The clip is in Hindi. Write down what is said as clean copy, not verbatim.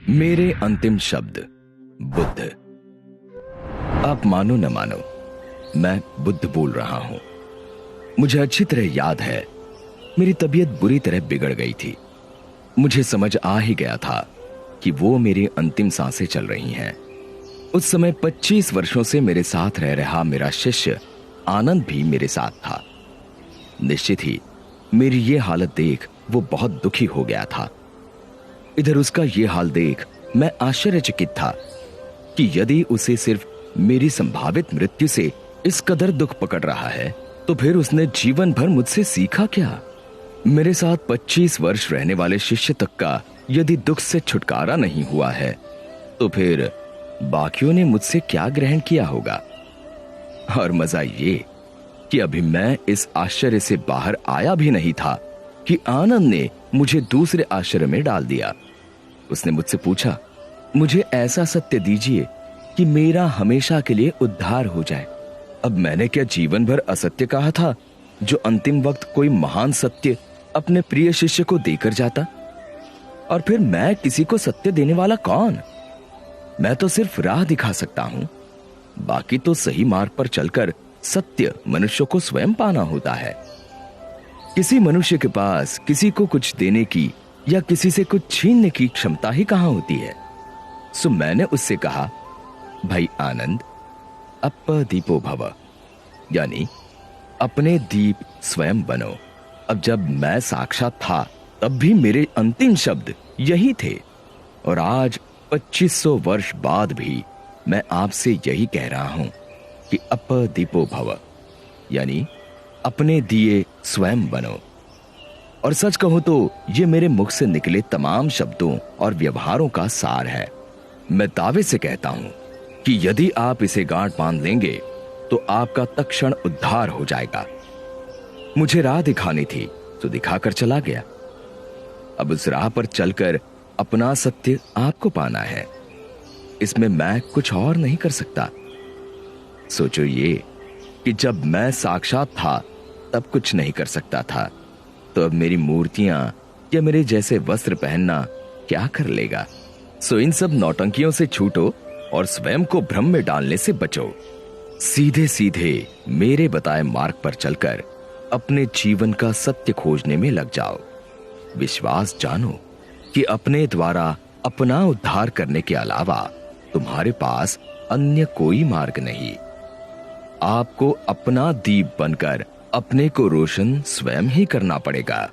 मेरे अंतिम शब्द। बुद्ध। आप मानो न मानो, मैं बुद्ध बोल रहा हूं। मुझे अच्छी तरह याद है, मेरी तबीयत बुरी तरह बिगड़ गई थी। मुझे समझ आ ही गया था कि वो मेरी अंतिम सांसें चल रही हैं। उस समय 25 वर्षों से मेरे साथ रह रहा मेरा शिष्य आनंद भी मेरे साथ था। निश्चित ही मेरी ये हालत देख वो बहुत दुखी हो गया था। इधर उसका ये हाल देख मैं आश्चर्यचकित था कि यदि उसे सिर्फ मेरी संभावित मृत्यु से इस कदर दुख पकड़ रहा है, तो फिर उसने जीवन भर मुझसे सीखा क्या? मेरे साथ 25 वर्ष रहने वाले शिष्य तक का यदि दुख से छुटकारा नहीं हुआ है, तो फिर बाकियों ने मुझसे क्या ग्रहण किया होगा? और मजा ये कि अभी मैं इस आश्चर्य से बाहर आया भी नहीं था कि आनंद ने मुझे दूसरे आश्चर्य में डाल दिया। उसने मुझसे पूछा, मुझे ऐसा सत्य दीजिए कि मेरा हमेशा के लिए उद्धार हो जाए। अब मैंने क्या जीवन भर असत्य कहा था, जो अंतिम वक्त कोई महान सत्य अपने प्रिय शिष्य को देकर जाता? और फिर मैं किसी को सत्य देने वाला कौन? मैं तो सिर्फ राह दिखा सकता हूं। बाकी तो सही मार्ग पर चलकर सत्य मनुष्य को स्वयं पाना होता है। किसी मनुष्य के पास किसी को कुछ देने की या किसी से कुछ छीनने की क्षमता ही कहां होती है। सो मैंने उससे कहा, भाई आनंद, अप्प दीपो भव, यानी अपने दीप स्वयं बनो। अब जब मैं साक्षात था तब भी मेरे अंतिम शब्द यही थे, और आज 2500 वर्ष बाद भी मैं आपसे यही कह रहा हूं कि अप्प दीपो भव, यानी अपने दिए स्वयं बनो। और सच कहूं तो ये मेरे मुख से निकले तमाम शब्दों और व्यवहारों का सार है। मैं दावे से कहता हूं कि यदि आप इसे गांठ बांध लेंगे तो आपका तत्क्षण उद्धार हो जाएगा। मुझे राह दिखानी थी तो दिखाकर चला गया। अब उस राह पर चलकर अपना सत्य आपको पाना है। इसमें मैं कुछ और नहीं कर सकता। सोचो ये कि जब मैं साक्षात था तब कुछ नहीं कर सकता था, तो अब मेरी मूर्तियां या मेरे जैसे वस्त्र पहनना क्या कर लेगा? सो इन सब नौटंकियों से छूटो और स्वयं को भ्रम में डालने से बचो। सीधे सीधे मेरे बताए मार्ग पर चलकर अपने जीवन का सत्य खोजने में लग जाओ। विश्वास जानो कि अपने द्वारा अपना उद्धार करने के अलावा तुम्हारे पास अन्य कोई मार्ग नहीं। आपको अपना दीप बनकर अपने को रोशन स्वयं ही करना पड़ेगा।